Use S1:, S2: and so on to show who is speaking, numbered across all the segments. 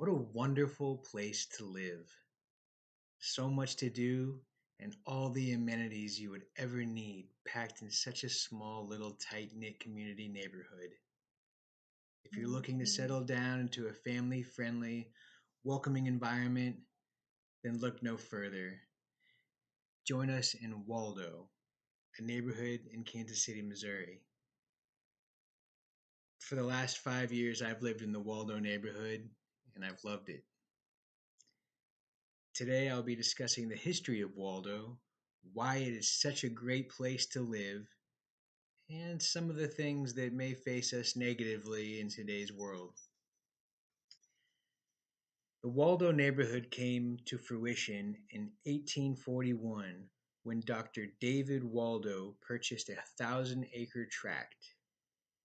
S1: What a wonderful place to live. So much to do, and all the amenities you would ever need packed in such a small, little, tight knit community neighborhood. If you're looking to settle down into a family friendly, welcoming environment, then look no further. Join us in Waldo, a neighborhood in Kansas City, Missouri. For the last 5 years, I've lived in the Waldo neighborhood, and I've loved it. Today I'll be discussing the history of Waldo, why it is such a great place to live, and some of the things that may face us negatively in today's world. The Waldo neighborhood came to fruition in 1841 when Dr. David Waldo purchased a 1,000-acre tract.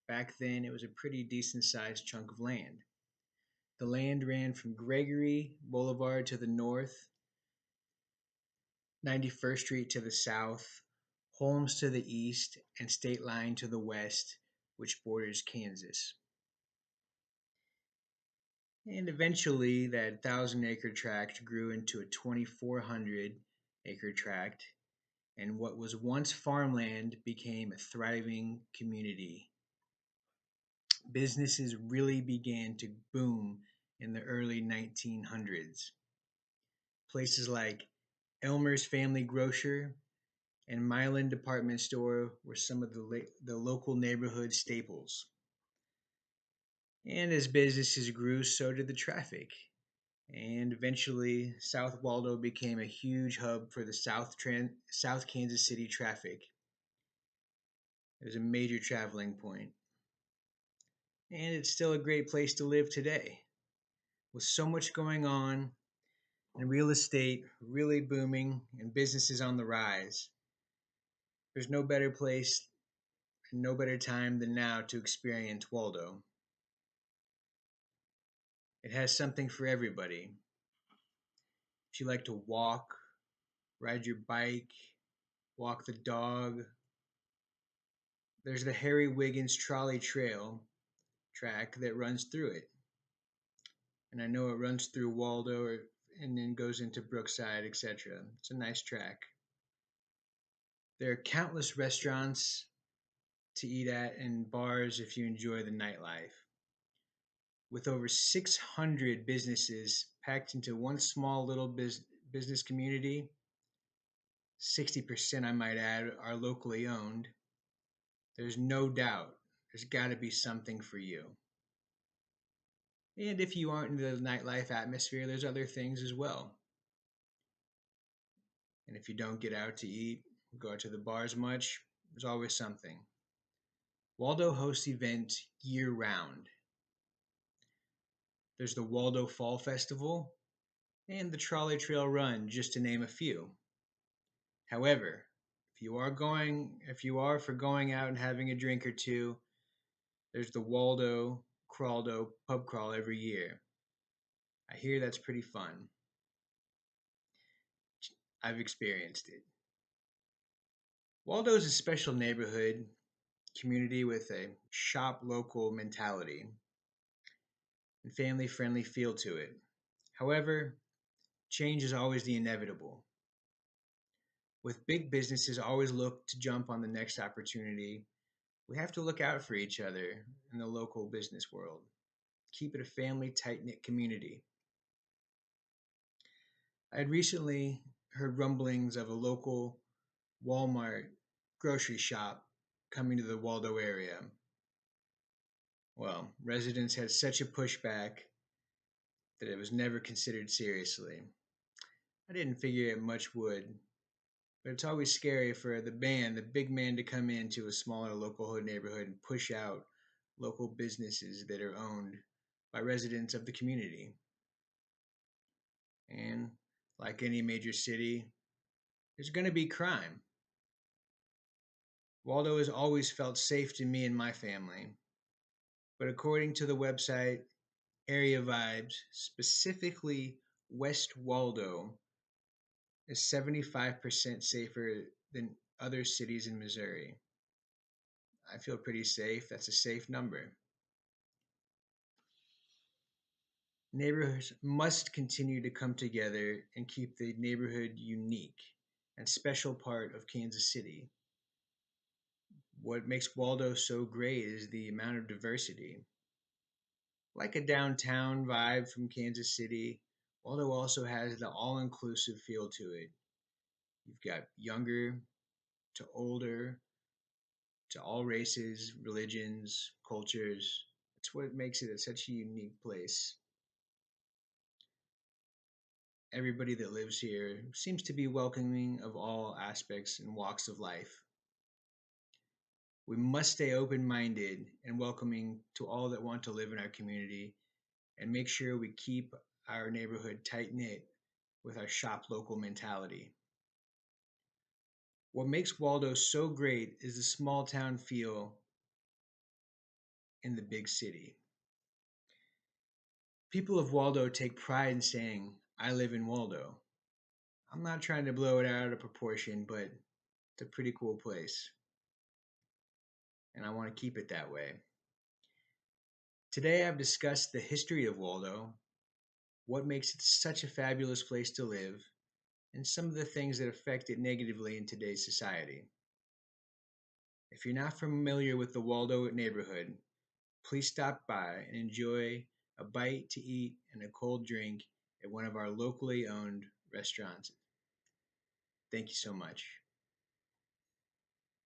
S1: Back then, it was a pretty decent sized chunk of land. The land ran from Gregory Boulevard to the north, 91st Street to the south, Holmes to the east, and State Line to the west, which borders Kansas. And eventually, that 1,000-acre tract grew into a 2,400-acre tract, and what was once farmland became a thriving community. Businesses really began to boom in the early 1900s. Places like Elmer's Family Grocer and Milan Department Store were some of the local neighborhood staples. And as businesses grew, so did the traffic. And eventually, South Waldo became a huge hub for the South Kansas City traffic. It was a major traveling point. And it's still a great place to live today. With so much going on, and real estate really booming, and businesses on the rise, there's no better place and no better time than now to experience Waldo. It has something for everybody. If you like to walk, ride your bike, walk the dog, there's the Harry Wiggins Trolley Trail track that runs through it. And I know it runs through and then goes into Brookside, etc. It's a nice track. There are countless restaurants to eat at and bars if you enjoy the nightlife. With over 600 businesses packed into one small little business community, 60%, I might add, are locally owned. There's no doubt there's got to be something for you. And if you aren't in the nightlife atmosphere, there's other things as well. And if you don't get out to eat, go out to the bars much, there's always something. Waldo hosts events year round. There's the Waldo Fall Festival and the Trolley Trail Run, just to name a few. However, if you are for going out and having a drink or two, there's the Waldo Crawldo pub crawl every year. I hear that's pretty fun. I've experienced it. Waldo is a special neighborhood community with a shop local mentality and family friendly feel to it. However, change is always the inevitable. With big businesses always look to jump on the next opportunity, we have to look out for each other in the local business world. Keep it a family tight knit community. I had recently heard rumblings of a local Walmart grocery shop coming to the Waldo area. Well, residents had such a pushback that it was never considered seriously. I didn't figure it much would, but it's always scary for the big man, to come into a smaller local hood neighborhood and push out local businesses that are owned by residents of the community. And like any major city, there's going to be crime. Waldo has always felt safe to me and my family, but according to the website Area Vibes, specifically West Waldo is 75% safer than other cities in Missouri. I feel pretty safe. That's a safe number. Neighborhoods must continue to come together and keep the neighborhood unique and special part of Kansas City. What makes Waldo so great is the amount of diversity. Like a downtown vibe from Kansas City, Waldo also has the all inclusive feel to it. You've got younger to older to all races, religions, cultures. That's what makes it such a unique place. Everybody that lives here seems to be welcoming of all aspects and walks of life. We must stay open minded and welcoming to all that want to live in our community and make sure we keep our neighborhood tight knit with our shop local mentality. What makes Waldo so great is the small town feel in the big city. People of Waldo take pride in saying, I live in Waldo. I'm not trying to blow it out of proportion, but it's a pretty cool place, and I want to keep it that way. Today I've discussed the history of Waldo, what makes it such a fabulous place to live, and some of the things that affect it negatively in today's society. If you're not familiar with the Waldo neighborhood, please stop by and enjoy a bite to eat and a cold drink at one of our locally owned restaurants. Thank you so much.